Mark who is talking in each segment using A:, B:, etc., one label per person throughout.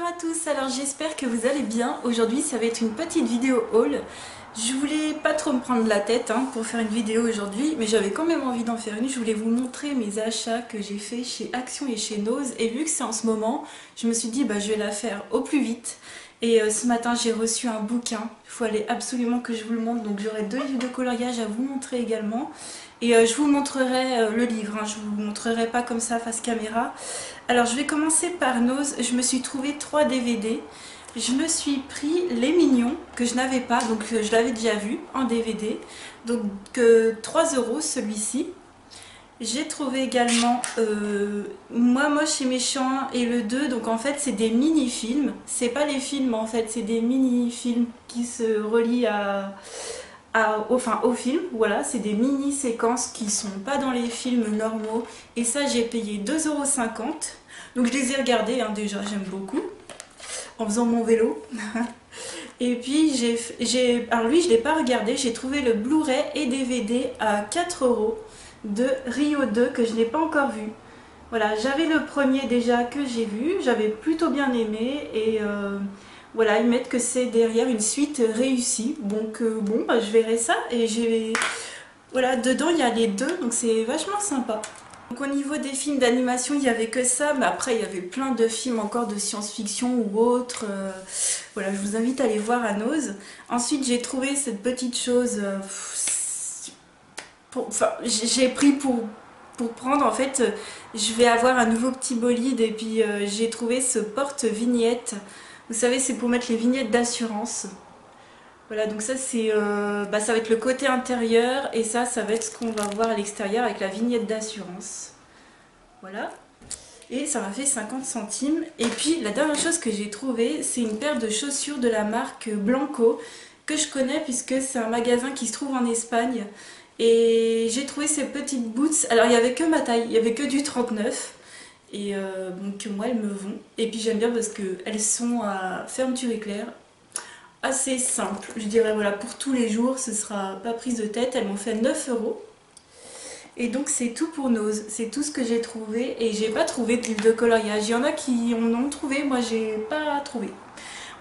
A: Bonjour à tous, alors j'espère que vous allez bien. Aujourd'hui ça va être une petite vidéo haul. Je voulais pas trop me prendre la tête pour faire une vidéo aujourd'hui, mais j'avais quand même envie d'en faire une. Je voulais vous montrer mes achats que j'ai fait chez Action et chez Nose. Et vu que c'est en ce moment, je me suis dit je vais la faire au plus vite. Et ce matin j'ai reçu un bouquin, il faut aller absolument que je vous le montre. Donc j'aurai 2 livres de coloriage à vous montrer également. Et je vous montrerai le livre, je vous montrerai pas comme ça face caméra. Alors je vais commencer par Nose. Je me suis trouvé 3 DVD. Je me suis pris Les Mignons que je n'avais pas, donc je l'avais déjà vu en DVD. Donc 3 € celui-ci. J'ai trouvé également Moi Moche et Méchant et le 2, donc en fait c'est des mini-films. C'est pas les films en fait, c'est des mini-films qui se relient au film. Voilà, c'est des mini-séquences qui sont pas dans les films normaux. Et ça j'ai payé 2,50 €. Donc je les ai regardés déjà, j'aime beaucoup. En faisant mon vélo. Et puis alors lui je l'ai pas regardé, j'ai trouvé le Blu-ray et DVD à 4 € de Rio 2 que je n'ai pas encore vu. Voilà, j'avais le premier déjà que j'ai vu, j'avais plutôt bien aimé et voilà, ils mettent que c'est derrière une suite réussie. Donc je verrai ça et voilà, dedans il y a les deux, donc c'est vachement sympa. Donc au niveau des films d'animation, il n'y avait que ça, mais après il y avait plein de films encore de science-fiction ou autres. Voilà, je vous invite à aller voir à Nose. Ensuite j'ai trouvé cette petite chose, j'ai pris pour prendre, en fait, je vais avoir un nouveau petit bolide et puis j'ai trouvé ce porte-vignette. Vous savez, c'est pour mettre les vignettes d'assurance. Voilà, donc ça c'est ça va être le côté intérieur et ça va être ce qu'on va voir à l'extérieur avec la vignette d'assurance. Voilà. Et ça m'a fait 50 centimes. Et puis la dernière chose que j'ai trouvée, c'est une paire de chaussures de la marque Blanco que je connais puisque c'est un magasin qui se trouve en Espagne. Et j'ai trouvé ces petites boots. Alors il n'y avait que ma taille, il n'y avait que du 39. Et donc moi elles me vont. Et puis j'aime bien parce qu'elles sont à fermeture éclair. Assez simple, je dirais, voilà, pour tous les jours, ce sera pas prise de tête. Elles m'ont fait 9 €. Et donc c'est tout pour Nose, c'est tout ce que j'ai trouvé. Et j'ai pas trouvé de livre de coloriage. Il y en a qui en ont trouvé, moi j'ai pas trouvé.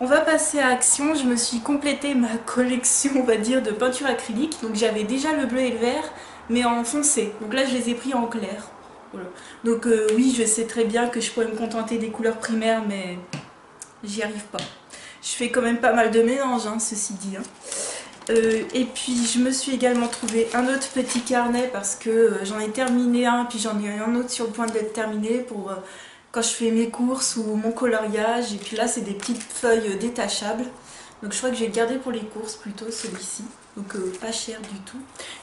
A: On va passer à Action. Je me suis complété ma collection, on va dire, de peinture acrylique. Donc j'avais déjà le bleu et le vert, mais en foncé. Donc là je les ai pris en clair. Voilà. Donc oui, je sais très bien que je pourrais me contenter des couleurs primaires, mais j'y arrive pas. Je fais quand même pas mal de mélange, ceci dit. Et puis je me suis également trouvé un autre petit carnet parce que j'en ai terminé un, puis j'en ai un autre sur le point d'être terminé pour quand je fais mes courses ou mon coloriage. Et puis là c'est des petites feuilles détachables. Donc je crois que je vais le garder pour les courses plutôt, celui-ci. Donc pas cher du tout.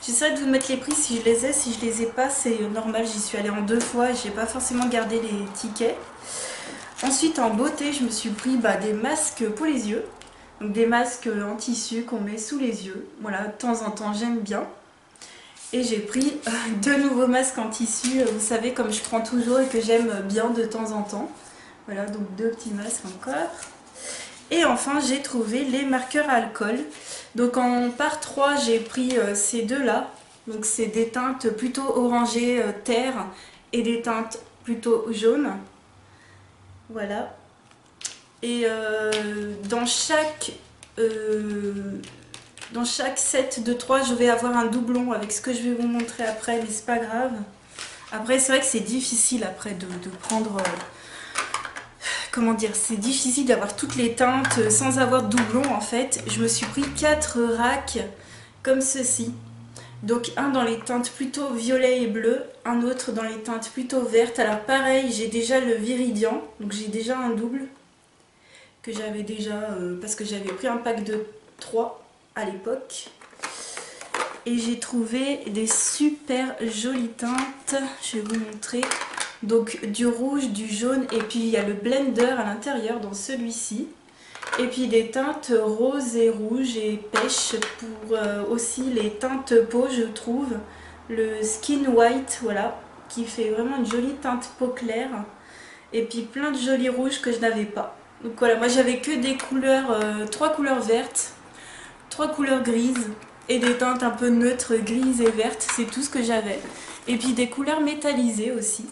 A: J'essaierai de vous mettre les prix si je les ai. Si je les ai pas, c'est normal, j'y suis allée en 2 fois et j'ai pas forcément gardé les tickets. Ensuite en beauté, je me suis pris des masques pour les yeux. Donc des masques en tissu qu'on met sous les yeux. Voilà, de temps en temps j'aime bien. Et j'ai pris 2 nouveaux masques en tissu. Vous savez, comme je prends toujours et que j'aime bien de temps en temps. Voilà, donc 2 petits masques encore. Et enfin j'ai trouvé les marqueurs à alcool. Donc en part 3 j'ai pris ces deux-là. Donc c'est des teintes plutôt orangées terre et des teintes plutôt jaunes. Voilà. Et dans chaque set de 3, je vais avoir un doublon avec ce que je vais vous montrer après, mais c'est pas grave. Après, c'est vrai que c'est difficile après de prendre... comment dire, c'est difficile d'avoir toutes les teintes sans avoir de doublon en fait. Je me suis pris 4 racks comme ceci. Donc un dans les teintes plutôt violet et bleu, un autre dans les teintes plutôt vertes. Alors pareil, j'ai déjà le Viridian, donc j'ai déjà un double que j'avais déjà parce que j'avais pris un pack de 3 à l'époque. Et j'ai trouvé des super jolies teintes, je vais vous montrer. Donc du rouge, du jaune et puis il y a le blender à l'intérieur dans celui-ci. Et puis des teintes roses et rouges et pêche pour aussi les teintes peau, je trouve. Le Skin White, voilà, qui fait vraiment une jolie teinte peau claire. Et puis plein de jolis rouges que je n'avais pas. Donc voilà, moi j'avais que des couleurs, 3 couleurs vertes, 3 couleurs grises et des teintes un peu neutres, grises et vertes. C'est tout ce que j'avais. et puis des couleurs métallisées aussi.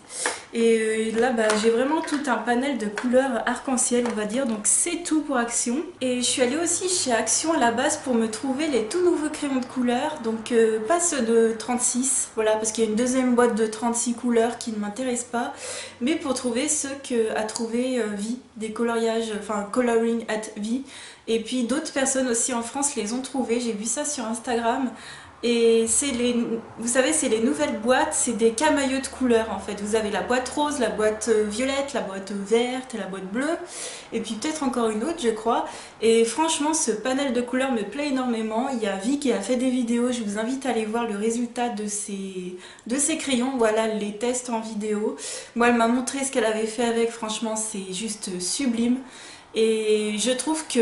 A: Et là j'ai vraiment tout un panel de couleurs arc-en-ciel on va dire, donc c'est tout pour Action. Et je suis allée aussi chez Action à la base pour me trouver les tout nouveaux crayons de couleur, donc pas ceux de 36, voilà, parce qu'il y a une deuxième boîte de 36 couleurs qui ne m'intéresse pas, mais pour trouver ceux qu'a trouvé Vi, des coloriages, enfin Coloring at Vi. Et puis d'autres personnes aussi en France les ont trouvés, j'ai vu ça sur Instagram. Et c'est vous savez, c'est les nouvelles boîtes, c'est des camailleux de couleurs en fait. Vous avez la boîte rose, la boîte violette, la boîte verte et la boîte bleue. Et puis peut-être encore une autre je crois. Et franchement ce panel de couleurs me plaît énormément. Il y a Vi qui a fait des vidéos, je vous invite à aller voir le résultat de ces crayons. Voilà les tests en vidéo. Moi elle m'a montré ce qu'elle avait fait avec, franchement c'est juste sublime. Et je trouve que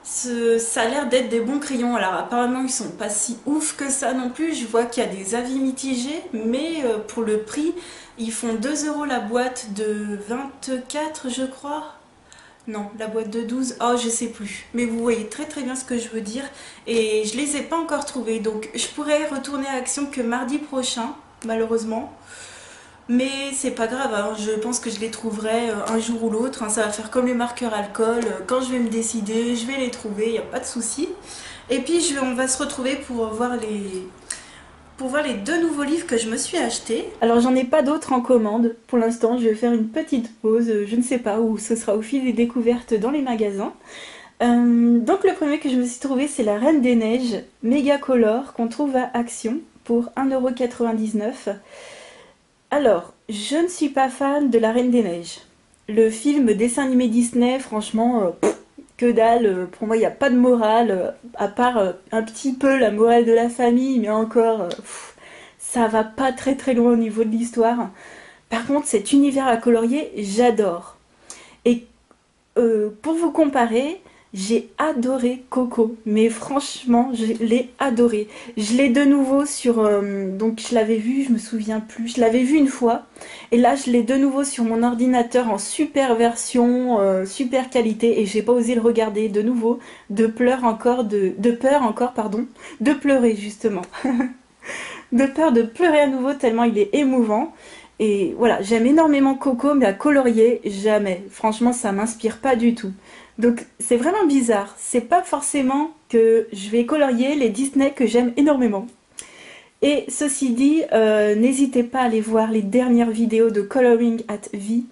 A: ça a l'air d'être des bons crayons. Alors apparemment ils sont pas si ouf que ça non plus. Je vois qu'il y a des avis mitigés. Mais pour le prix, ils font 2 € la boîte de 24 je crois. Non, la boîte de 12, oh je sais plus. Mais vous voyez très très bien ce que je veux dire. Et je les ai pas encore trouvés. Donc je pourrais retourner à Action que mardi prochain, malheureusement. Mais c'est pas grave, hein. Je pense que je les trouverai un jour ou l'autre, hein. Ça va faire comme les marqueurs alcool, quand je vais me décider, je vais les trouver, il n'y a pas de souci. Et puis on va se retrouver pour voir les 2 nouveaux livres que je me suis achetés. Alors j'en ai pas d'autres en commande, pour l'instant je vais faire une petite pause, je ne sais pas où, ce sera au fil des découvertes dans les magasins. Donc le premier que je me suis trouvé c'est la Reine des Neiges, Méga Color, qu'on trouve à Action pour 1,99 €. Alors, je ne suis pas fan de La Reine des Neiges. Le film dessin animé Disney, franchement, que dalle. Pour moi, il n'y a pas de morale, à part un petit peu la morale de la famille, mais encore, ça va pas très très loin au niveau de l'histoire. Par contre, cet univers à colorier, j'adore. Et pour vous comparer, j'ai adoré Coco, mais franchement, je l'ai adoré. Je l'ai de nouveau sur... donc je l'avais vu, je me souviens plus, je l'avais vu une fois. Et là, je l'ai de nouveau sur mon ordinateur en super version, super qualité. Et j'ai pas osé le regarder de nouveau, de peur encore, pardon, de pleurer justement. De peur de pleurer à nouveau tellement il est émouvant. Et voilà, j'aime énormément Coco, mais à colorier, jamais. Franchement, ça m'inspire pas du tout. Donc c'est vraiment bizarre. C'est pas forcément que je vais colorier les Disney que j'aime énormément. Et ceci dit, n'hésitez pas à aller voir les dernières vidéos de Coloring at Vi,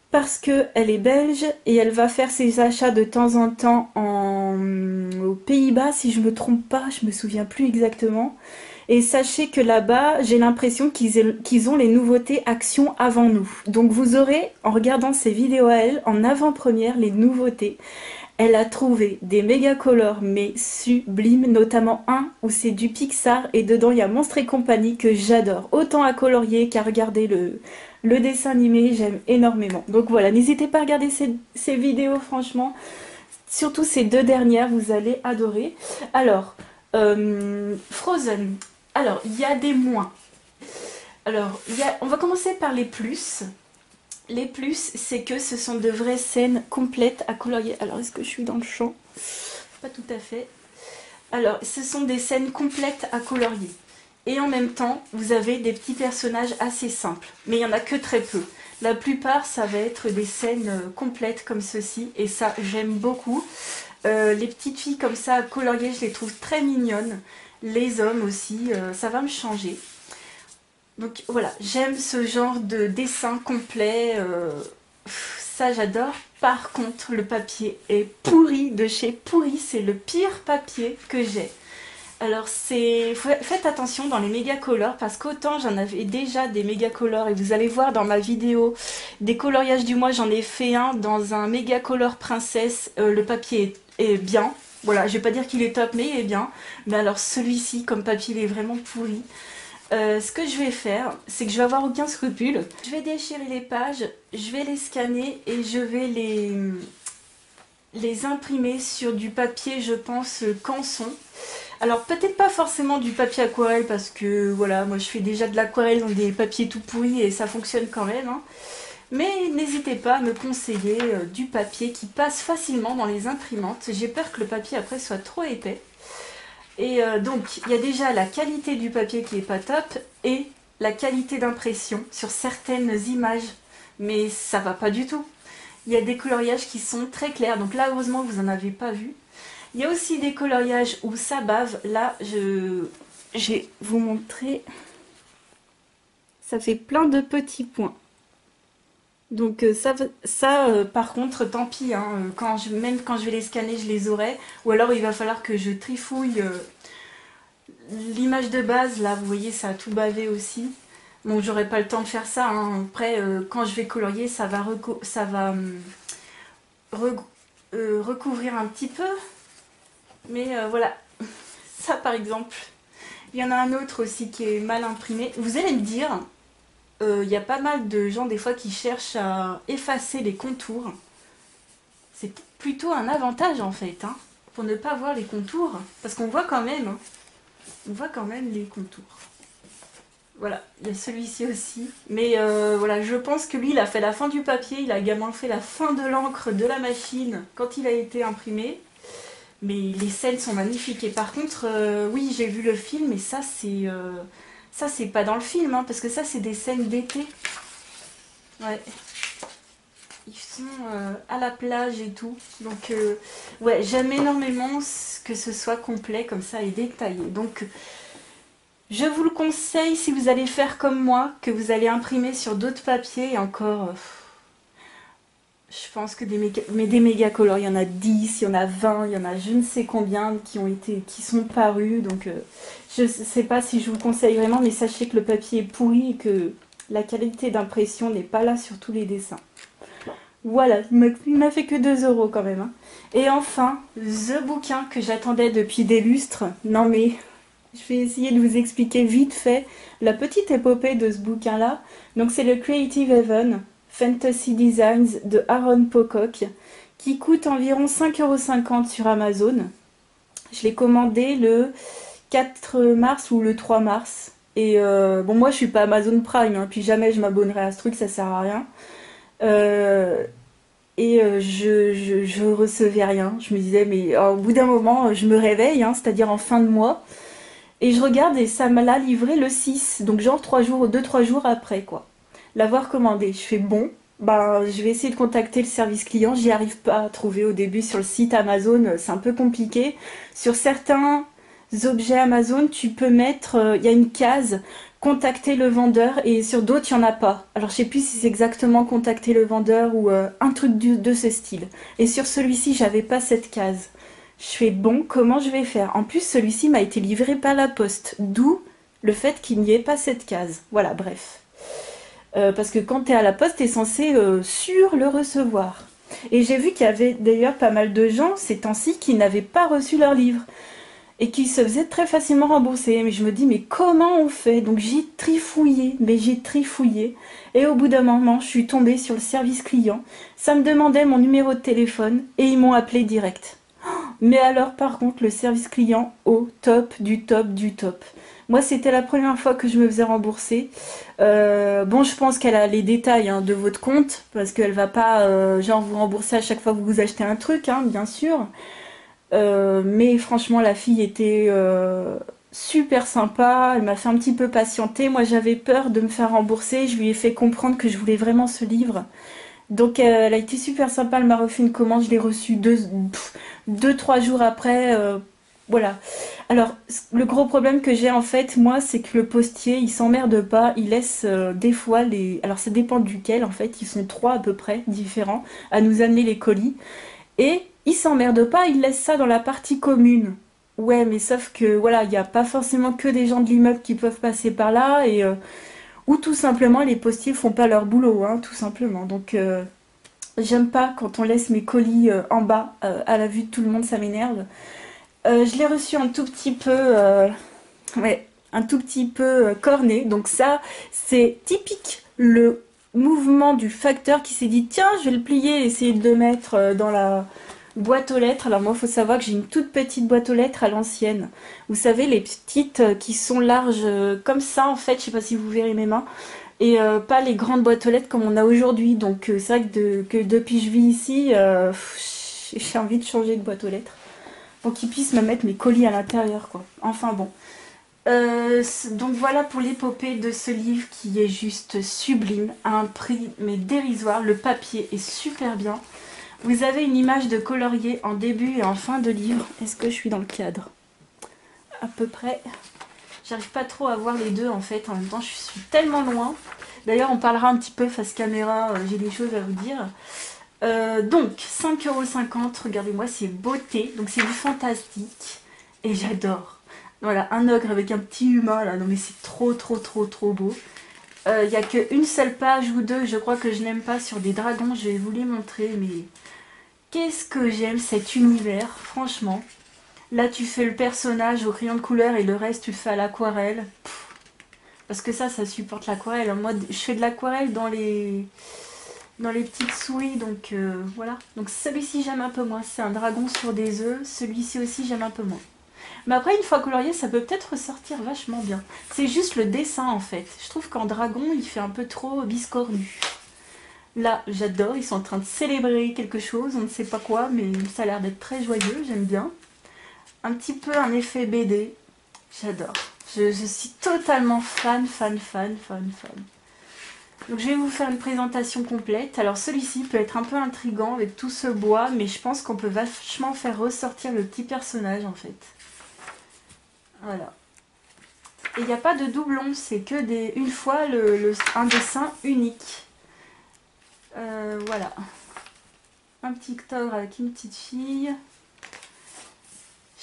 A: parce qu'elle est belge et elle va faire ses achats de temps en temps aux Pays-Bas, si je me trompe pas, je me souviens plus exactement. Et sachez que là-bas, j'ai l'impression qu'ils ont les nouveautés Action avant nous. Donc vous aurez, en regardant ces vidéos à elle, en avant-première, les nouveautés. Elle a trouvé des méga colors, mais sublimes, notamment un où c'est du Pixar et dedans il y a Monstres et compagnie que j'adore. Autant à colorier qu'à regarder le dessin animé, j'aime énormément. Donc voilà, n'hésitez pas à regarder ces vidéos, franchement. Surtout ces 2 dernières, vous allez adorer. Alors, Frozen. Alors, il y a des moins. Alors, on va commencer par les plus. Les plus, c'est que ce sont de vraies scènes complètes à colorier. Alors, est-ce que je suis dans le champ? Pas tout à fait. Alors, ce sont des scènes complètes à colorier. Et en même temps, vous avez des petits personnages assez simples. Mais il n'y en a que très peu. La plupart, ça va être des scènes complètes comme ceci. Et ça, j'aime beaucoup. Les petites filles comme ça à colorier, je les trouve très mignonnes. Les hommes aussi, ça va me changer. Donc voilà, j'aime ce genre de dessin complet, ça j'adore. Par contre, le papier est pourri de chez pourri, c'est le pire papier que j'ai. Alors faites attention dans les méga colors, parce qu'autant j'en avais déjà des méga colors, et vous allez voir dans ma vidéo des coloriages du mois, j'en ai fait un dans un méga color princesse, le papier est bien. Voilà, je vais pas dire qu'il est top, mais il est bien. Mais alors celui-ci, comme papier, il est vraiment pourri. Ce que je vais faire, c'est que je vais avoir aucun scrupule. Je vais déchirer les pages, je vais les scanner et je vais les imprimer sur du papier, je pense, canson. Alors peut-être pas forcément du papier aquarelle, parce que voilà, moi je fais déjà de l'aquarelle dans des papiers tout pourris et ça fonctionne quand même, hein. Mais n'hésitez pas à me conseiller du papier qui passe facilement dans les imprimantes. J'ai peur que le papier après soit trop épais. Et donc il y a déjà la qualité du papier qui est pas top, et la qualité d'impression sur certaines images, mais ça va pas du tout. Il y a des coloriages qui sont très clairs, donc là heureusement vous en avez pas vu. Il y a aussi des coloriages où ça bave. Là je vais vous montrer. Ça fait plein de petits points. Donc par contre, tant pis, hein, même quand je vais les scanner, je les aurai. Ou alors il va falloir que je trifouille l'image de base. Là, vous voyez, ça a tout bavé aussi. Bon, j'aurai pas le temps de faire ça, hein. Après, quand je vais colorier, ça va recouvrir un petit peu. Mais voilà, ça par exemple. Il y en a un autre aussi qui est mal imprimé. Vous allez me dire... Il y a pas mal de gens des fois qui cherchent à effacer les contours. C'est plutôt un avantage en fait, hein, pour ne pas voir les contours. Parce qu'on voit quand même, hein, on voit quand même les contours. Voilà, il y a celui-ci aussi. Mais voilà, je pense que lui, il a fait la fin du papier, il a également fait la fin de l'encre de la machine quand il a été imprimé. Mais les scènes sont magnifiques. Et par contre, oui, j'ai vu le film et ça c'est... ça, c'est pas dans le film, hein, parce que ça, c'est des scènes d'été. Ouais. Ils sont à la plage et tout. Donc, ouais, j'aime énormément que ce soit complet comme ça et détaillé. Donc, je vous le conseille si vous allez faire comme moi, que vous allez imprimer sur d'autres papiers. Et encore, je pense que des méga colors, il y en a 10, il y en a 20, il y en a je ne sais combien qui sont parus. Donc, je ne sais pas si je vous conseille vraiment, mais sachez que le papier est pourri et que la qualité d'impression n'est pas là sur tous les dessins. Voilà, il m'a fait que 2 € quand même, hein. Et enfin, the bouquin que j'attendais depuis des lustres. Non mais, je vais essayer de vous expliquer vite fait la petite épopée de ce bouquin-là. Donc c'est le Creative Heaven Fantasy Designs de Aaron Pocock, qui coûte environ 5,50 € sur Amazon. Je l'ai commandé le 4 mars ou le 3 mars. Et bon, moi je suis pas Amazon Prime, hein, puis jamais je m'abonnerai à ce truc, ça sert à rien. Je recevais rien. Je me disais, mais au bout d'un moment, je me réveille, hein, c'est-à-dire en fin de mois, et je regarde et ça m'a l'a livré le 6, donc genre 2-3 jours après, quoi. L'avoir commandé. Je fais bon, ben, je vais essayer de contacter le service client. J'y arrive pas à trouver au début sur le site Amazon, c'est un peu compliqué. Sur certains objets Amazon, tu peux mettre, il y a une case contacter le vendeur et sur d'autres il n'y en a pas. Alors je sais plus si c'est exactement contacter le vendeur ou un truc de ce style. Et sur celui-ci j'avais pas cette case. Je fais bon, comment je vais faire? En plus celui-ci m'a été livré par la poste, d'où le fait qu'il n'y ait pas cette case. Voilà, bref. Parce que quand tu es à la poste, tu es censé sur le recevoir. Et j'ai vu qu'il y avait d'ailleurs pas mal de gens ces temps-ci qui n'avaient pas reçu leur livre et qui se faisaient très facilement rembourser. Mais je me dis, mais comment on fait? Donc j'ai trifouillé, mais j'ai trifouillé. Et au bout d'un moment, je suis tombée sur le service client. Ça me demandait mon numéro de téléphone et ils m'ont appelé direct. Mais alors, par contre, le service client au top du top du top. Moi, c'était la première fois que je me faisais rembourser. Bon, je pense qu'elle a les détails, hein, de votre compte, parce qu'elle va pas, genre, vous rembourser à chaque fois que vous achetez un truc, hein, bien sûr. Mais franchement, la fille était super sympa. Elle m'a fait un petit peu patienter. Moi, j'avais peur de me faire rembourser. Je lui ai fait comprendre que je voulais vraiment ce livre. Donc, elle a été super sympa. Elle m'a refait une commande. Je l'ai reçue 2-3 jours après. Voilà. Alors, le gros problème que j'ai en fait, moi, c'est que le postier, il s'emmerde pas. Il laisse des fois les... Alors, ça dépend duquel, en fait. Ils sont 3 à peu près, différents, à nous amener les colis. Et il s'emmerde pas, il laisse ça dans la partie commune. Ouais, mais sauf que, voilà, il n'y a pas forcément que des gens de l'immeuble qui peuvent passer par là. Ou tout simplement, les postiers font pas leur boulot, hein, tout simplement. Donc, j'aime pas quand on laisse mes colis en bas, à la vue de tout le monde, ça m'énerve. Je l'ai reçu un tout petit peu, ouais, un tout petit peu corné. Donc ça, c'est typique le mouvement du facteur qui s'est dit tiens, je vais le plier et essayer de le mettre dans la boîte aux lettres. Alors moi, il faut savoir que j'ai une toute petite boîte aux lettres à l'ancienne. Vous savez, les petites qui sont larges comme ça, en fait, je sais pas si vous verrez mes mains. Et pas les grandes boîtes aux lettres comme on a aujourd'hui. Donc c'est vrai que depuis que je vis ici, j'ai envie de changer de boîte aux lettres pour qu'ils puissent me mettre mes colis à l'intérieur, quoi. Enfin bon. Donc voilà pour l'épopée de ce livre qui est juste sublime, à un prix mais dérisoire. Le papier est super bien. Vous avez une image de colorier en début et en fin de livre. Est-ce que je suis dans le cadre? À peu près. J'arrive pas trop à voir les deux en fait. En même temps, je suis tellement loin. D'ailleurs, on parlera un petit peu face caméra. J'ai des choses à vous dire. Donc, 5,50 €. Regardez-moi ces beautés. Donc, c'est du fantastique. Et j'adore. Voilà, un ogre avec un petit humain là. Non, mais c'est trop, trop, trop, trop beau. Il n'y a qu'une seule page ou deux, je crois, que je n'aime pas sur des dragons. Je vais vous les montrer, mais qu'est-ce que j'aime cet univers, franchement. Là, tu fais le personnage au crayon de couleur et le reste, tu le fais à l'aquarelle. Parce que ça supporte l'aquarelle. Moi, je fais de l'aquarelle dans les petites souris, donc voilà. Donc celui-ci, j'aime un peu moins. C'est un dragon sur des œufs. Celui-ci aussi, j'aime un peu moins. Mais après, une fois colorié, ça peut peut-être ressortir vachement bien. C'est juste le dessin, en fait. Je trouve qu'en dragon, il fait un peu trop biscornu. Là, j'adore. Ils sont en train de célébrer quelque chose. On ne sait pas quoi, mais ça a l'air d'être très joyeux. J'aime bien. Un petit peu un effet BD. J'adore. Je suis totalement fan. Donc je vais vous faire une présentation complète. Alors celui-ci peut être un peu intriguant avec tout ce bois, mais je pense qu'on peut vachement faire ressortir le petit personnage, en fait. Voilà. Et il n'y a pas de doublon, c'est que une fois un dessin unique. Voilà. Un petit ogre avec une petite fille.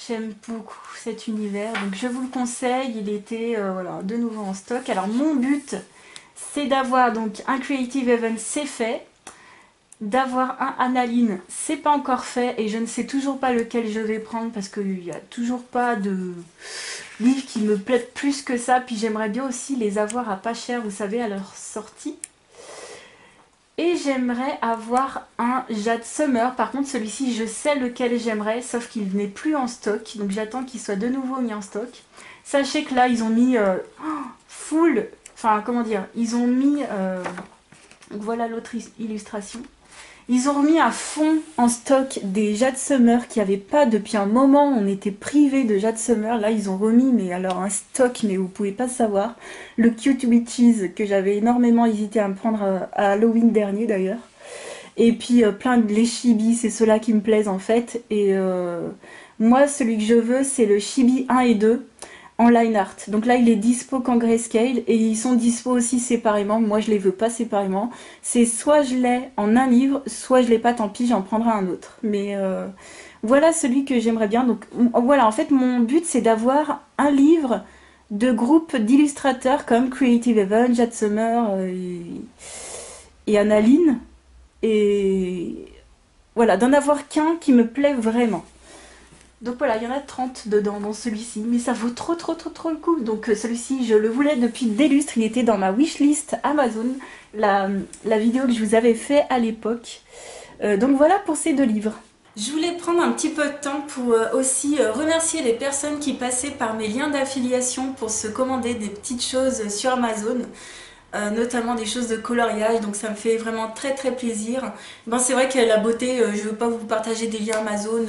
A: J'aime beaucoup cet univers, donc je vous le conseille. Il était voilà, de nouveau en stock. Alors mon but, c'est d'avoir donc un Creative Event, c'est fait. D'avoir un Analine, c'est pas encore fait et je ne sais toujours pas lequel je vais prendre parce qu'il n'y a toujours pas de livre qui me plaît plus que ça. Puis j'aimerais bien aussi les avoir à pas cher, vous savez, à leur sortie. Et j'aimerais avoir un Jade Summer. Par contre, celui-ci, je sais lequel j'aimerais, sauf qu'il n'est plus en stock. Donc j'attends qu'il soit de nouveau mis en stock. Sachez que là, ils ont mis full... Enfin, comment dire? Ils ont mis... donc voilà l'autre illustration. Ils ont remis à fond en stock des Jade Summer qui n'avaient pas depuis un moment. On était privés de Jade Summer. Là, ils ont remis, mais alors un stock, mais vous pouvez pas savoir. Le Cute Witches que j'avais énormément hésité à me prendre à Halloween dernier d'ailleurs. Et puis plein de les Chibi, c'est ceux-là qui me plaisent en fait. Et moi, celui que je veux, c'est le Chibi 1 et 2. En line art. Donc là, il est dispo qu'en grayscale et ils sont dispo aussi séparément. Moi, je les veux pas séparément. C'est soit je l'ai en un livre, soit je l'ai pas, tant pis, j'en prendrai un autre. Mais voilà celui que j'aimerais bien. Donc voilà, en fait, mon but, c'est d'avoir un livre de groupe d'illustrateurs comme Creative Event, Jade Summer et Analine. Et voilà, d'en avoir qu'un qui me plaît vraiment. Donc voilà, il y en a 30 dedans dans celui-ci, mais ça vaut trop le coup. Donc celui-ci, je le voulais depuis des lustres, il était dans ma wishlist Amazon, la vidéo que je vous avais fait à l'époque. Donc voilà pour ces deux livres. Je voulais prendre un petit peu de temps pour aussi remercier les personnes qui passaient par mes liens d'affiliation pour se commander des petites choses sur Amazon. Notamment des choses de coloriage, donc ça me fait vraiment très plaisir. Bon, c'est vrai que la beauté, je ne veux pas vous partager des liens Amazon...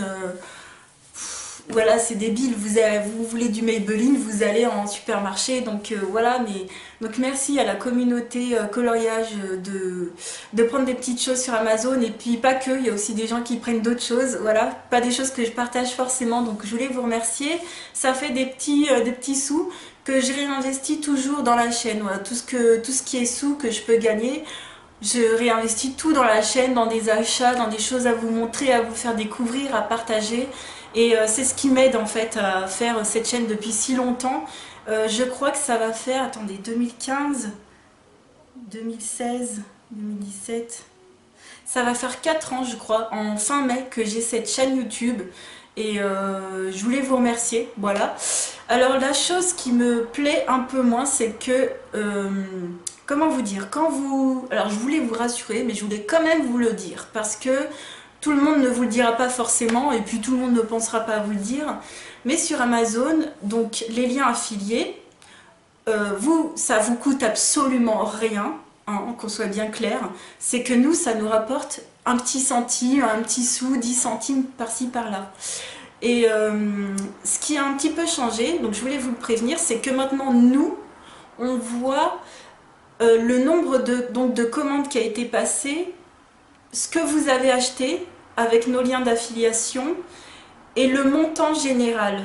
A: voilà, c'est débile, vous voulez du Maybelline, vous allez en supermarché, donc voilà, mais donc merci à la communauté coloriage de prendre des petites choses sur Amazon, et puis pas que, il y a aussi des gens qui prennent d'autres choses, voilà, pas des choses que je partage forcément, donc je voulais vous remercier. Ça fait des petits sous que je réinvestis toujours dans la chaîne, voilà, tout ce qui est sous que je peux gagner. Je réinvestis tout dans la chaîne, dans des achats, dans des choses à vous montrer, à vous faire découvrir, à partager. Et c'est ce qui m'aide en fait à faire cette chaîne depuis si longtemps. Je crois que ça va faire, attendez, 2015, 2016, 2017... Ça va faire 4 ans je crois, en fin mai, que j'ai cette chaîne YouTube. Et je voulais vous remercier, voilà. Alors la chose qui me plaît un peu moins, c'est que... comment vous dire, alors je voulais vous rassurer, mais je voulais quand même vous le dire, parce que tout le monde ne vous le dira pas forcément, et puis tout le monde ne pensera pas à vous le dire. Mais sur Amazon, donc les liens affiliés, ça vous coûte absolument rien, hein, qu'on soit bien clair. C'est que nous, ça nous rapporte un petit centime, un petit sou, 10 centimes par-ci par-là. Et ce qui a un petit peu changé, donc je voulais vous le prévenir, c'est que maintenant nous, on voit le nombre de commandes qui a été passé, ce que vous avez acheté avec nos liens d'affiliation et le montant général.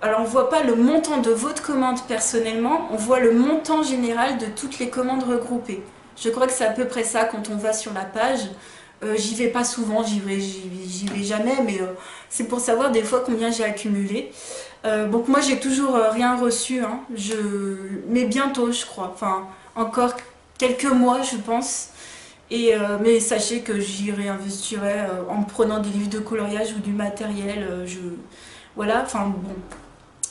A: Alors on ne voit pas le montant de votre commande personnellement, on voit le montant général de toutes les commandes regroupées. Je crois que c'est à peu près ça quand on va sur la page. J'y vais pas souvent, j'y vais jamais, mais c'est pour savoir des fois combien j'ai accumulé. Donc moi j'ai toujours rien reçu, hein. Mais bientôt je crois, enfin encore quelques mois je pense. Mais sachez que j'y réinvestirai en prenant des livres de coloriage ou du matériel. Voilà, enfin bon,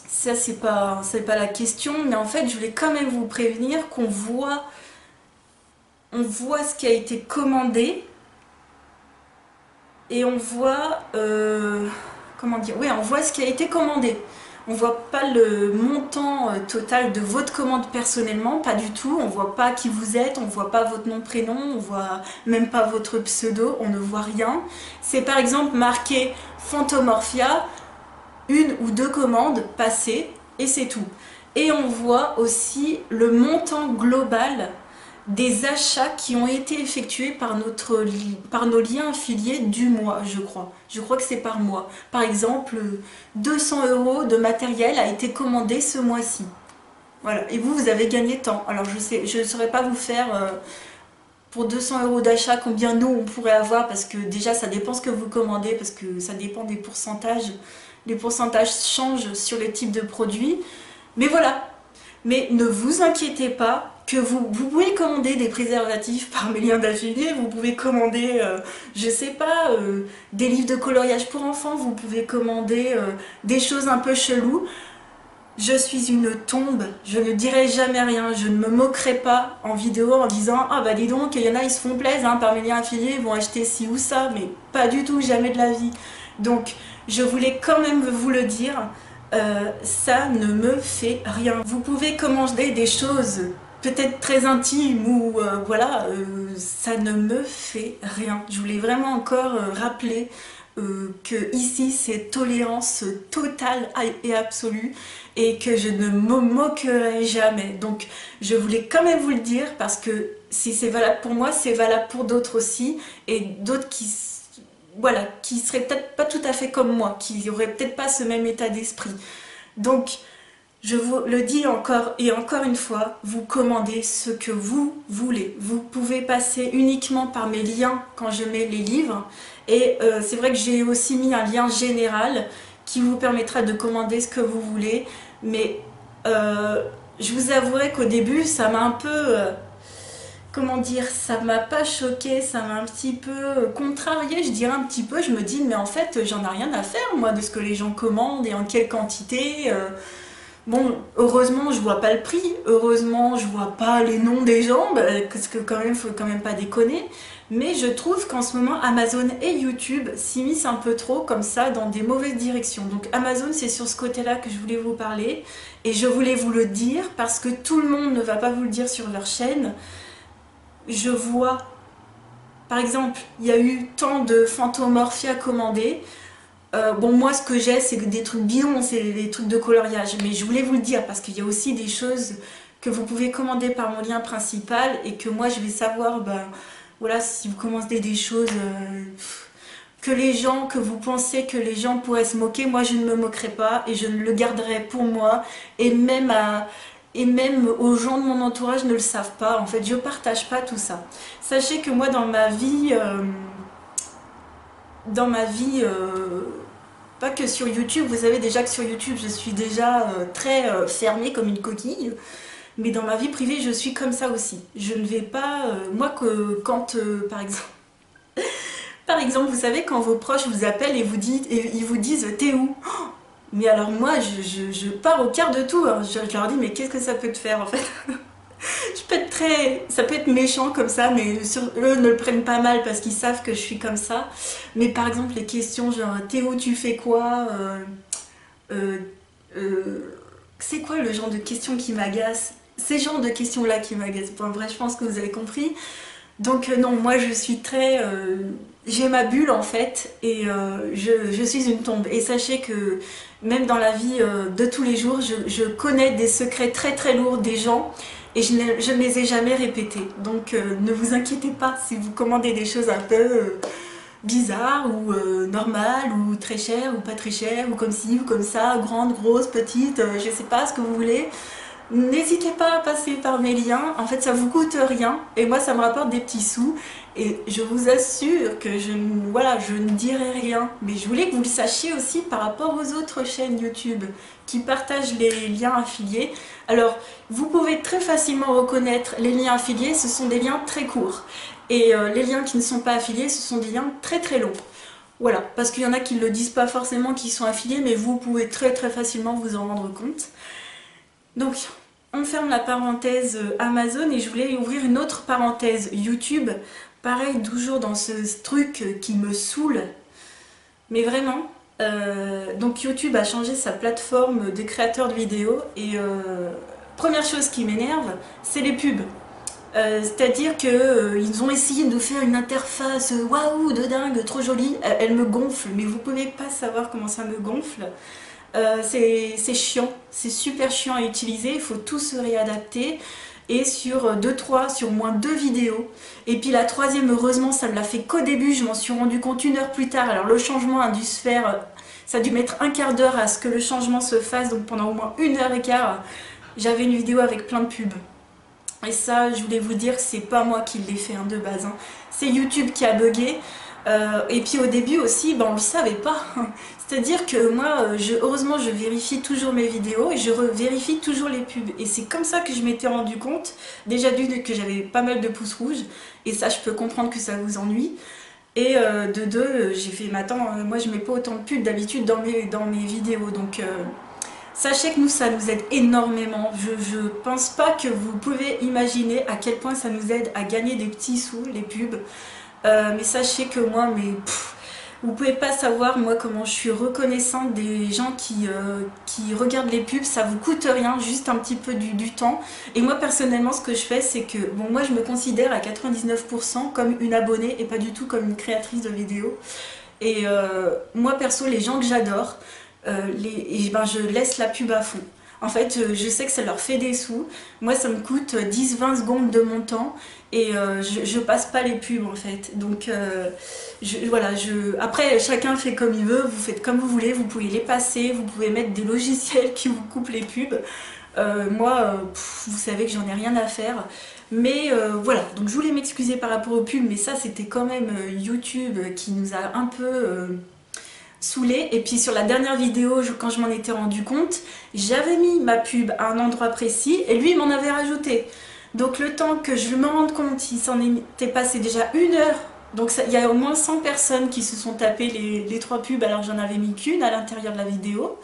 A: ça c'est pas la question, mais en fait je voulais quand même vous prévenir on voit ce qui a été commandé et on voit comment dire, oui, on voit ce qui a été commandé. On voit pas le montant total de votre commande personnellement, pas du tout. On voit pas qui vous êtes, on voit pas votre nom, prénom, on voit même pas votre pseudo, on ne voit rien. C'est par exemple marqué Phantomorphia, une ou deux commandes passées et c'est tout. Et on voit aussi le montant global des achats qui ont été effectués par nos liens affiliés du mois, je crois. Je crois que c'est par mois. Par exemple, 200 € de matériel a été commandé ce mois-ci. Voilà. Et vous avez gagné tant. Alors je ne saurais pas vous faire pour 200 € d'achat combien nous on pourrait avoir, parce que déjà ça dépend ce que vous commandez, parce que ça dépend des pourcentages. Les pourcentages changent sur les types de produits. Mais voilà. Mais ne vous inquiétez pas, que vous pouvez commander des préservatifs par mes liens d'affiliés, vous pouvez commander, je sais pas, des livres de coloriage pour enfants, vous pouvez commander des choses un peu cheloues. Je suis une tombe, je ne dirai jamais rien, je ne me moquerai pas en vidéo en disant ah bah dis donc, il y en a ils se font plaisir, hein, par mes liens affiliés, ils vont acheter ci ou ça, mais pas du tout, jamais de la vie. Donc je voulais quand même vous le dire, ça ne me fait rien. Vous pouvez commander des choses peut-être très intimes ou voilà, ça ne me fait rien. Je voulais vraiment encore rappeler que ici c'est tolérance totale et absolue et que je ne me moquerai jamais. Donc je voulais quand même vous le dire parce que si c'est valable pour moi, c'est valable pour d'autres aussi et d'autres qui voilà, qui seraient peut-être pas tout à fait comme moi, qui n'auraient peut-être pas ce même état d'esprit. Donc je vous le dis encore et encore une fois, vous commandez ce que vous voulez. Vous pouvez passer uniquement par mes liens quand je mets les livres. Et c'est vrai que j'ai aussi mis un lien général qui vous permettra de commander ce que vous voulez. Mais je vous avouerai qu'au début, ça m'a un peu... comment dire, ça m'a pas choqué, ça m'a un petit peu contrarié, je dirais un petit peu. Je me dis, mais en fait, j'en ai rien à faire, moi, de ce que les gens commandent et en quelle quantité. Bon, heureusement, je vois pas le prix, heureusement, je vois pas les noms des gens, parce que quand même, faut quand même pas déconner. Mais je trouve qu'en ce moment, Amazon et YouTube s'immiscent un peu trop comme ça dans des mauvaises directions. Donc Amazon, c'est sur ce côté-là que je voulais vous parler. Et je voulais vous le dire parce que tout le monde ne va pas vous le dire sur leur chaîne. Je vois, par exemple, il y a eu tant de Phantomorphia commandés. Bon, moi ce que j'ai c'est des trucs bidons, c'est des trucs de coloriage, mais je voulais vous le dire parce qu'il y a aussi des choses que vous pouvez commander par mon lien principal et que moi je vais savoir, ben voilà, si vous commandez des choses que vous pensez que les gens pourraient se moquer, moi je ne me moquerai pas et je ne le garderai pour moi et même aux gens de mon entourage ne le savent pas. En fait, je partage pas tout ça. Sachez que moi dans ma vie pas que sur YouTube, vous savez déjà que sur YouTube je suis déjà très fermée comme une coquille, mais dans ma vie privée je suis comme ça aussi. Je ne vais pas, moi que quand par exemple vous savez quand vos proches vous appellent et ils vous disent t'es où? Oh, mais alors moi je pars au quart de tour, hein. Je leur dis mais qu'est-ce que ça peut te faire en fait? Ça peut être méchant comme ça, mais eux ne le prennent pas mal parce qu'ils savent que je suis comme ça. Mais par exemple, les questions genre Théo, tu fais quoi? C'est quoi le genre de questions qui m'agacent? Ces genres de questions-là qui m'agacent. Bon, bref, je pense que vous avez compris. Donc non, moi je suis très... j'ai ma bulle en fait et je suis une tombe. Et sachez que même dans la vie de tous les jours, je connais des secrets très très lourds des gens et je ne les ai jamais répétés. Donc ne vous inquiétez pas si vous commandez des choses un peu bizarres ou normales ou très chères ou pas très chères ou comme ci ou comme ça, grande, grosse, petite, je sais pas ce que vous voulez. N'hésitez pas à passer par mes liens, en fait ça vous coûte rien et moi ça me rapporte des petits sous et je vous assure que voilà, je ne dirai rien. Mais je voulais que vous le sachiez aussi par rapport aux autres chaînes YouTube qui partagent les liens affiliés. Alors vous pouvez très facilement reconnaître les liens affiliés, ce sont des liens très courts et les liens qui ne sont pas affiliés, ce sont des liens très très longs. Voilà, parce qu'il y en a qui ne le disent pas forcément qu'ils sont affiliés, mais vous pouvez très très facilement vous en rendre compte. Donc, on ferme la parenthèse Amazon et je voulais ouvrir une autre parenthèse YouTube. Pareil, toujours dans ce truc qui me saoule. Mais vraiment, donc YouTube a changé sa plateforme de créateurs de vidéos et première chose qui m'énerve, c'est les pubs. C'est-à-dire qu'ils ont essayé de faire une interface waouh de dingue, trop jolie. Elle me gonfle, mais vous pouvez pas savoir comment ça me gonfle. C'est chiant, c'est super chiant à utiliser, il faut tout se réadapter et sur sur moins 2 vidéos. Et puis la troisième, heureusement, ça me l'a fait qu'au début, je m'en suis rendu compte 1 heure plus tard. Alors le changement a dû se faire, ça a dû mettre un quart d'heure à ce que le changement se fasse, donc pendant au moins 1 heure et quart, j'avais une vidéo avec plein de pubs. Et ça, je voulais vous dire que c'est pas moi qui l'ai fait hein, de base, hein. C'est YouTube qui a bugué. Et puis au début aussi, ben, on le savait pas. C'est-à-dire que moi, heureusement, je vérifie toujours mes vidéos et je vérifie toujours les pubs. Et c'est comme ça que je m'étais rendu compte, déjà d'une, que j'avais pas mal de pouces rouges. Et ça, je peux comprendre que ça vous ennuie. Et de deux, j'ai fait, mais attends, moi je mets pas autant de pubs d'habitude dans mes vidéos. Donc sachez que nous, ça nous aide énormément. Je pense pas que vous pouvez imaginer à quel point ça nous aide à gagner des petits sous, les pubs. Mais sachez que moi, vous pouvez pas savoir moi comment je suis reconnaissante des gens qui regardent les pubs, ça vous coûte rien, juste un petit peu du temps. Et moi personnellement ce que je fais c'est que, bon moi je me considère à 99% comme une abonnée et pas du tout comme une créatrice de vidéos. Et moi perso les gens que j'adore, je laisse la pub à fond. En fait, je sais que ça leur fait des sous. Moi, ça me coûte 10-20 secondes de mon temps et je passe pas les pubs en fait. Donc, voilà. Après, chacun fait comme il veut. Vous faites comme vous voulez. Vous pouvez les passer. Vous pouvez mettre des logiciels qui vous coupent les pubs. Moi, vous savez que j'en ai rien à faire. Mais voilà. Donc, je voulais m'excuser par rapport aux pubs, mais ça, c'était quand même YouTube qui nous a un peu saoulée. Et puis sur la dernière vidéo, quand je m'en étais rendu compte, j'avais mis ma pub à un endroit précis et lui il m'en avait rajouté. Donc le temps que je me rende compte, il s'en était passé déjà 1 heure. Donc il y a au moins 100 personnes qui se sont tapées les 3 pubs alors que j'en avais mis qu'une à l'intérieur de la vidéo.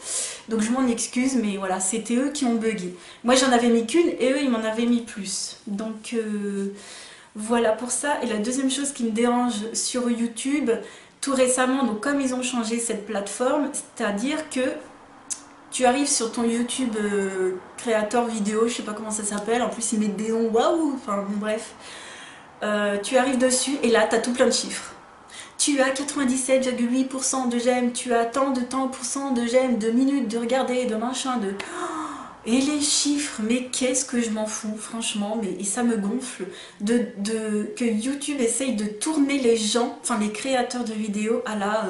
A: Donc je m'en excuse, mais voilà, c'était eux qui ont bugué. Moi j'en avais mis qu'une et eux ils m'en avaient mis plus. Donc voilà pour ça. Et la deuxième chose qui me dérange sur YouTube, tout récemment, donc comme ils ont changé cette plateforme, c'est-à-dire que tu arrives sur ton YouTube créateur vidéo, je sais pas comment ça s'appelle, en plus ils mettent des noms, waouh, enfin bon, bref. Tu arrives dessus et là tu as tout plein de chiffres. Tu as 97,8% de j'aime, tu as tant de temps % de j'aime, de minutes de regarder, de machin, de... Et les chiffres, mais qu'est-ce que je m'en fous, franchement, et ça me gonfle que YouTube essaye de tourner les gens, enfin les créateurs de vidéos, à la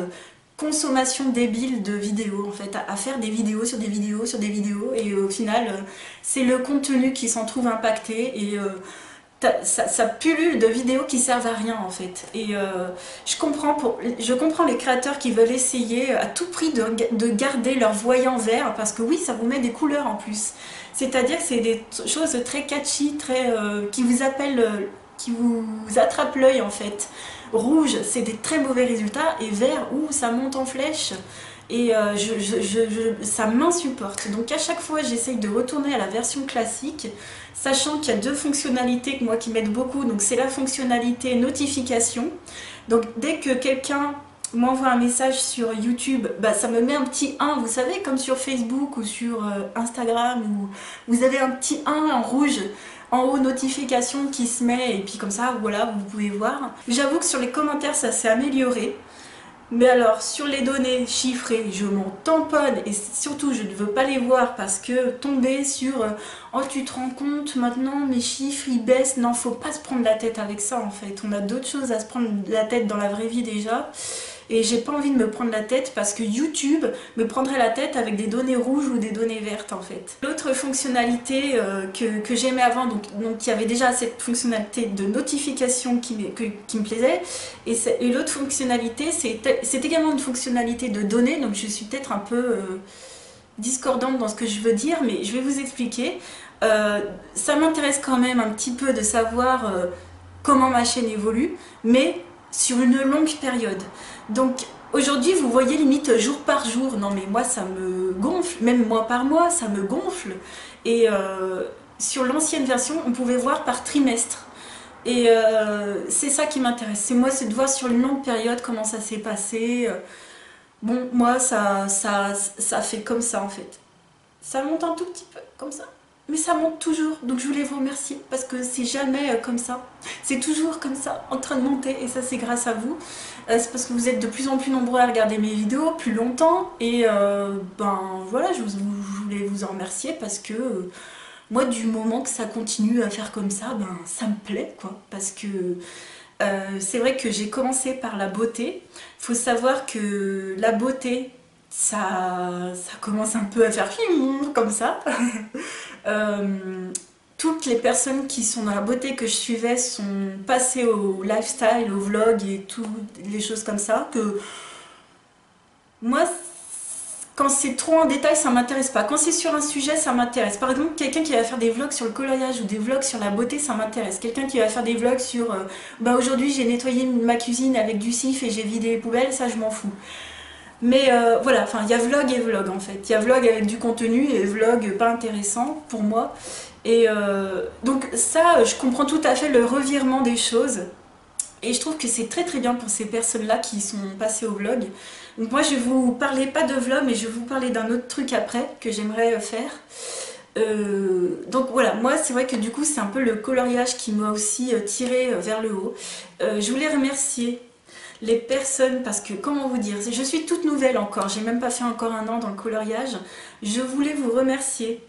A: consommation débile de vidéos, en fait, à faire des vidéos sur des vidéos sur des vidéos, et au final, c'est le contenu qui s'en trouve impacté, et ça pullule de vidéos qui servent à rien en fait. Et je comprends les créateurs qui veulent essayer à tout prix de garder leur voyant vert, parce que oui, ça vous met des couleurs en plus. C'est-à-dire que c'est des choses très catchy, qui vous appellent, qui vous attrapent l'œil en fait. Rouge, c'est des très mauvais résultats, et vert, ça monte en flèche. Et ça m'insupporte. Donc à chaque fois j'essaye de retourner à la version classique, sachant qu'il y a 2 fonctionnalités que moi qui m'aident beaucoup. Donc c'est la fonctionnalité notification. Donc dès que quelqu'un m'envoie un message sur YouTube, ça me met un petit 1, vous savez, comme sur Facebook ou sur Instagram, où vous avez un petit 1 en rouge en haut notification qui se met et puis comme ça voilà vous pouvez voir. J'avoue que sur les commentaires ça s'est amélioré. Mais alors, sur les données chiffrées, je m'en tamponne et surtout je ne veux pas les voir parce que tomber sur oh tu te rends compte maintenant mes chiffres ils baissent, non faut pas se prendre la tête avec ça en fait, on a d'autres choses à se prendre la tête dans la vraie vie déjà. Et j'ai pas envie de me prendre la tête parce que YouTube me prendrait la tête avec des données rouges ou des données vertes en fait. L'autre fonctionnalité que j'aimais avant, donc il y avait déjà cette fonctionnalité de notification qui me plaisait. Et l'autre fonctionnalité, c'est également une fonctionnalité de données, donc je suis peut-être un peu discordante dans ce que je veux dire, mais je vais vous expliquer. Ça m'intéresse quand même un petit peu de savoir comment ma chaîne évolue, mais sur une longue période. Donc aujourd'hui vous voyez limite jour par jour, non mais moi ça me gonfle, même mois par mois ça me gonfle. Et sur l'ancienne version on pouvait voir par trimestre. Et c'est ça qui m'intéresse, c'est de voir sur une longue période comment ça s'est passé. Bon moi ça fait comme ça en fait. Ça monte un tout petit peu comme ça. Mais ça monte toujours, donc je voulais vous remercier parce que c'est jamais comme ça, c'est toujours comme ça, en train de monter et ça c'est grâce à vous. C'est parce que vous êtes de plus en plus nombreux à regarder mes vidéos plus longtemps et ben voilà, je voulais vous en remercier parce que moi du moment que ça continue à faire comme ça, ben ça me plaît quoi, parce que c'est vrai que j'ai commencé par la beauté. Il faut savoir que la beauté, ça commence un peu à faire comme ça. Toutes les personnes qui sont dans la beauté que je suivais sont passées au lifestyle, au vlog et toutes les choses comme ça. Que moi, quand c'est trop en détail, ça m'intéresse pas. Quand c'est sur un sujet, ça m'intéresse. Par exemple, quelqu'un qui va faire des vlogs sur le coloriage ou des vlogs sur la beauté, ça m'intéresse. Quelqu'un qui va faire des vlogs sur bah aujourd'hui j'ai nettoyé ma cuisine avec du cif et j'ai vidé les poubelles, ça je m'en fous. Mais voilà, enfin il y a vlog et vlog en fait. Il y a vlog avec du contenu et vlog pas intéressant pour moi. Et donc ça, je comprends tout à fait le revirement des choses. Et je trouve que c'est très très bien pour ces personnes-là qui sont passées au vlog. Donc moi je vais vous parler pas de vlog, mais je vais vous parler d'un autre truc après que j'aimerais faire. Donc voilà, moi c'est vrai que du coup c'est un peu le coloriage qui m'a aussi tiré vers le haut. Je voulais remercier les personnes parce que comment vous dire, je suis toute nouvelle encore, j'ai même pas fait encore un an dans le coloriage. Je voulais vous remercier.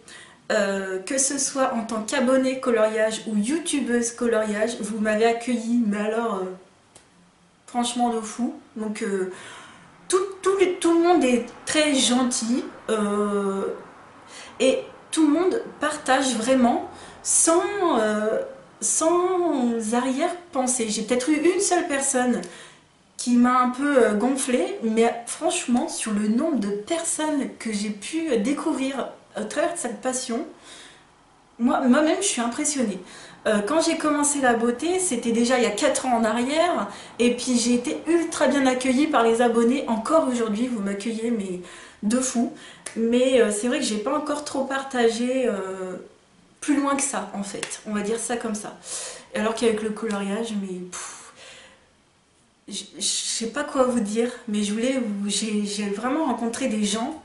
A: Que ce soit en tant qu'abonné coloriage ou youtubeuse coloriage, vous m'avez accueilli, mais alors franchement de fou. Donc tout le monde est très gentil et tout le monde partage vraiment sans arrière-pensée. J'ai peut-être eu une seule personne qui m'a un peu gonflée, mais franchement sur le nombre de personnes que j'ai pu découvrir à travers de cette passion, moi-même je suis impressionnée. Quand j'ai commencé la beauté, c'était déjà il y a 4 ans en arrière, et puis j'ai été ultra bien accueillie par les abonnés. Encore aujourd'hui, vous m'accueillez, mais de fou. Mais c'est vrai que j'ai pas encore trop partagé plus loin que ça, en fait. On va dire ça comme ça. Alors qu'avec le coloriage, mais je sais pas quoi vous dire, mais j'ai vraiment rencontré des gens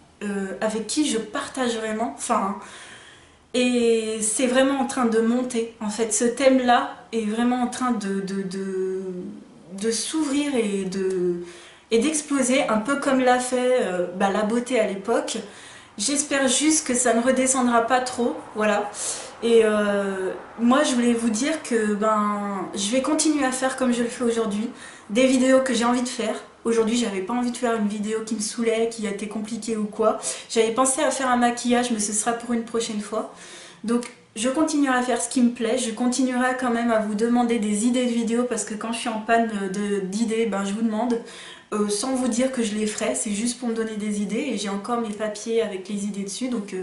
A: avec qui je partage vraiment, enfin, et c'est vraiment en train de monter, en fait, ce thème-là est vraiment en train de s'ouvrir et d'exploser, un peu comme l'a fait la beauté à l'époque. J'espère juste que ça ne redescendra pas trop, voilà. Et moi je voulais vous dire que je vais continuer à faire comme je le fais aujourd'hui, des vidéos que j'ai envie de faire. Aujourd'hui j'avais pas envie de faire une vidéo qui me saoulait, qui a été compliquée ou quoi. J'avais pensé à faire un maquillage mais ce sera pour une prochaine fois. Donc je continuerai à faire ce qui me plaît, je continuerai quand même à vous demander des idées de vidéos parce que quand je suis en panne d'idées, je vous demande. Sans vous dire que je les ferai, c'est juste pour me donner des idées et j'ai encore mes papiers avec les idées dessus. Donc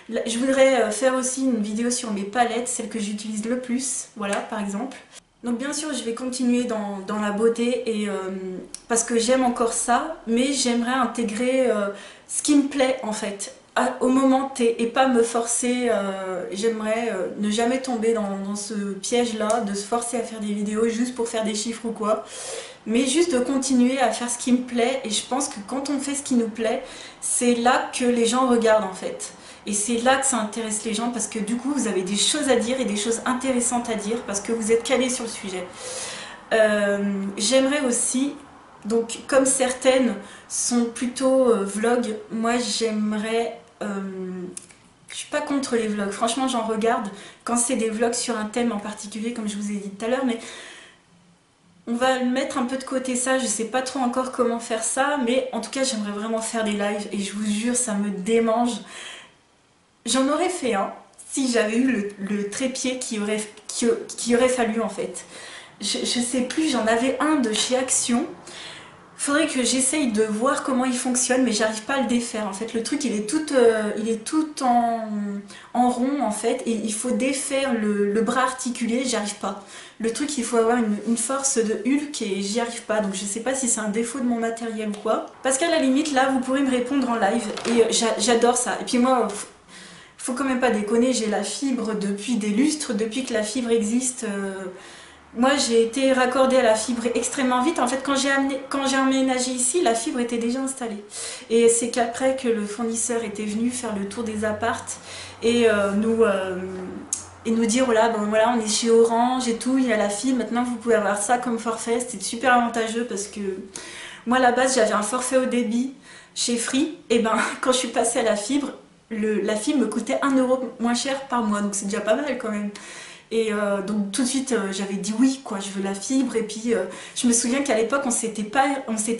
A: là, je voudrais faire aussi une vidéo sur mes palettes, celles que j'utilise le plus, voilà par exemple. Donc bien sûr je vais continuer dans la beauté et parce que j'aime encore ça, mais j'aimerais intégrer ce qui me plaît en fait au moment T et pas me forcer. J'aimerais ne jamais tomber dans ce piège là de se forcer à faire des vidéos juste pour faire des chiffres ou quoi, mais juste de continuer à faire ce qui me plaît. Et je pense que quand on fait ce qui nous plaît, c'est là que les gens regardent en fait. Et c'est là que ça intéresse les gens parce que du coup vous avez des choses à dire et des choses intéressantes à dire parce que vous êtes calé sur le sujet. J'aimerais aussi, donc comme certaines sont plutôt vlog, moi j'aimerais... je suis pas contre les vlogs, franchement j'en regarde quand c'est des vlogs sur un thème en particulier comme je vous ai dit tout à l'heure, mais on va mettre un peu de côté ça, je sais pas trop encore comment faire ça, mais en tout cas j'aimerais vraiment faire des lives et je vous jure ça me démange. J'en aurais fait un si j'avais eu le trépied qui aurait fallu en fait. Je sais plus, j'en avais un de chez Action. Faudrait que j'essaye de voir comment il fonctionne, mais j'arrive pas à le défaire. En fait, le truc il est tout en rond en fait, et il faut défaire le bras articulé, j'y arrive pas. Le truc, il faut avoir une force de Hulk et j'y arrive pas, donc je sais pas si c'est un défaut de mon matériel ou quoi. Parce qu'à la limite, là, vous pourrez me répondre en live, et j'adore ça. Et puis moi, faut quand même pas déconner, j'ai la fibre depuis des lustres, depuis que la fibre existe. Moi j'ai été raccordée à la fibre extrêmement vite. En fait quand j'ai emménagé ici, la fibre était déjà installée. Et c'est qu'après que le fournisseur était venu faire le tour des appartes et nous dire voilà, bon, voilà, on est chez Orange et tout, il y a la fibre, maintenant vous pouvez avoir ça comme forfait. C'était super avantageux parce que moi à la base j'avais un forfait au débit chez Free, et ben quand je suis passée à la fibre, la fibre me coûtait 1 € moins cher par mois, donc c'est déjà pas mal quand même. Et donc tout de suite j'avais dit oui quoi, je veux la fibre. Et puis je me souviens qu'à l'époque on s'était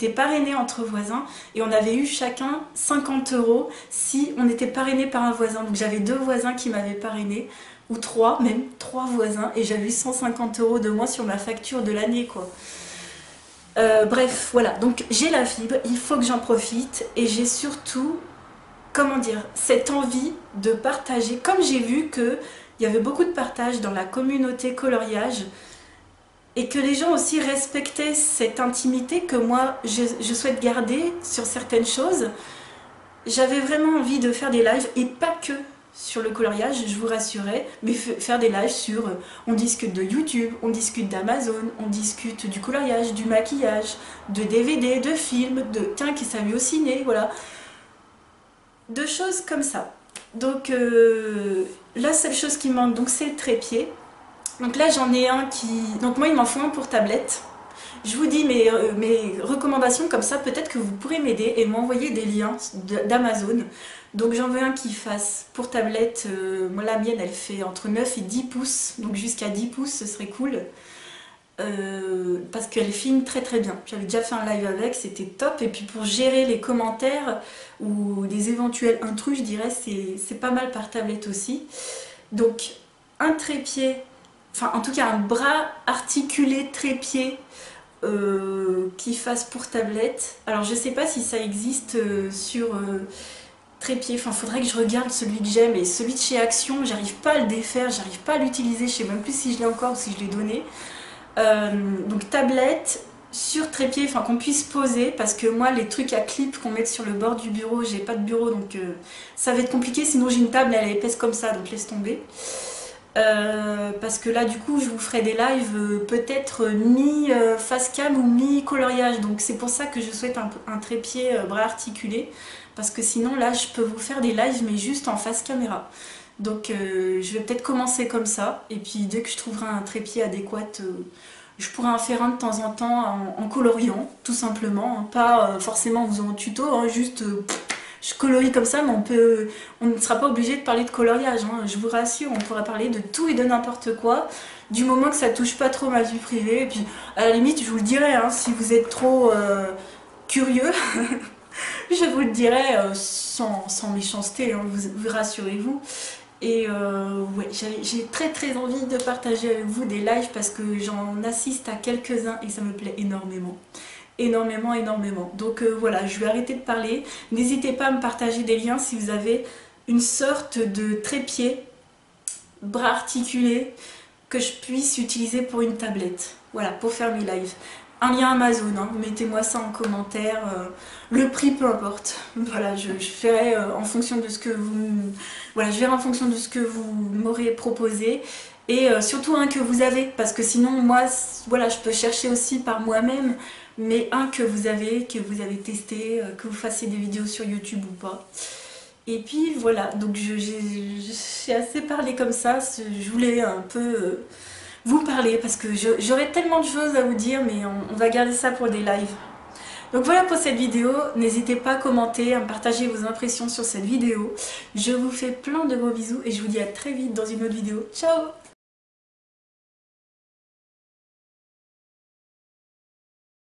A: parrainé entre voisins et on avait eu chacun 50 € si on était parrainé par un voisin. Donc j'avais 2 voisins qui m'avaient parrainé, ou 3 même, 3 voisins, et j'avais eu 150 € de moins sur ma facture de l'année quoi. Bref voilà, donc j'ai la fibre, il faut que j'en profite, et j'ai surtout, comment dire, cette envie de partager, comme j'ai vu que il y avait beaucoup de partage dans la communauté coloriage et que les gens aussi respectaient cette intimité que moi je souhaite garder sur certaines choses. J'avais vraiment envie de faire des lives, et pas que sur le coloriage, je vous rassurais, mais faire des lives sur, on discute de YouTube, on discute d'Amazon, on discute du coloriage, du maquillage, de DVD, de films, de tiens qui s'est vu au ciné, voilà. De choses comme ça. Donc la seule chose qui me manque, donc c'est le trépied. Donc là j'en ai un qui... Donc moi il m'en faut un pour tablette. Je vous dis mes recommandations, comme ça peut-être que vous pourrez m'aider et m'envoyer des liens d'Amazon. Donc j'en veux un qui fasse pour tablette, moi la mienne elle fait entre 9 et 10 pouces, donc jusqu'à 10 pouces ce serait cool. Parce qu'elle filme très très bien. J'avais déjà fait un live avec, c'était top. Et puis pour gérer les commentaires ou des éventuels intrus, je dirais, c'est pas mal par tablette aussi. Donc un trépied, enfin en tout cas un bras articulé trépied qui fasse pour tablette. Alors je sais pas si ça existe sur trépied, enfin faudrait que je regarde celui que j'aime, et celui de chez Action, j'arrive pas à le défaire, j'arrive pas à l'utiliser, je sais même plus si je l'ai encore ou si je l'ai donné. Donc tablette sur trépied, enfin qu'on puisse poser, parce que moi les trucs à clip qu'on met sur le bord du bureau, j'ai pas de bureau, donc ça va être compliqué, sinon j'ai une table, elle est épaisse comme ça, donc laisse tomber. Parce que là du coup je vous ferai des lives peut-être mi face cam ou mi coloriage, donc c'est pour ça que je souhaite un trépied bras articulé, parce que sinon là je peux vous faire des lives mais juste en face caméra. Donc je vais peut-être commencer comme ça, et puis dès que je trouverai un trépied adéquat, je pourrai en faire un de temps en temps en coloriant, tout simplement, hein. Pas forcément en faisant un tuto, hein, juste je colorie comme ça, mais on ne sera pas obligé de parler de coloriage, hein. Je vous rassure, on pourra parler de tout et de n'importe quoi, du moment que ça touche pas trop ma vie privée. Et puis à la limite je vous le dirai, hein, si vous êtes trop curieux, je vous le dirai sans méchanceté, hein, vous rassurez-vous. Et ouais, j'ai très très envie de partager avec vous des lives parce que j'en assiste à quelques-uns et ça me plaît énormément. Énormément, énormément. Donc voilà, je vais arrêter de parler. N'hésitez pas à me partager des liens si vous avez une sorte de trépied, bras articulé, que je puisse utiliser pour une tablette. Voilà, pour faire mes lives. Un lien Amazon, hein. Mettez-moi ça en commentaire, le prix peu importe, voilà, je ferai en fonction de ce que vous... Voilà, je verrai en fonction de ce que vous m'aurez proposé, et surtout un que vous avez, parce que sinon moi, voilà, je peux chercher aussi par moi-même, mais un que vous avez testé, que vous fassiez des vidéos sur YouTube ou pas. Et puis voilà, donc j'ai assez parlé comme ça, je voulais un peu vous parler parce que j'aurais tellement de choses à vous dire, mais on va garder ça pour des lives. Donc voilà pour cette vidéo, n'hésitez pas à commenter, à me partager vos impressions sur cette vidéo. Je vous fais plein de gros bisous et je vous dis à très vite dans une autre vidéo. Ciao!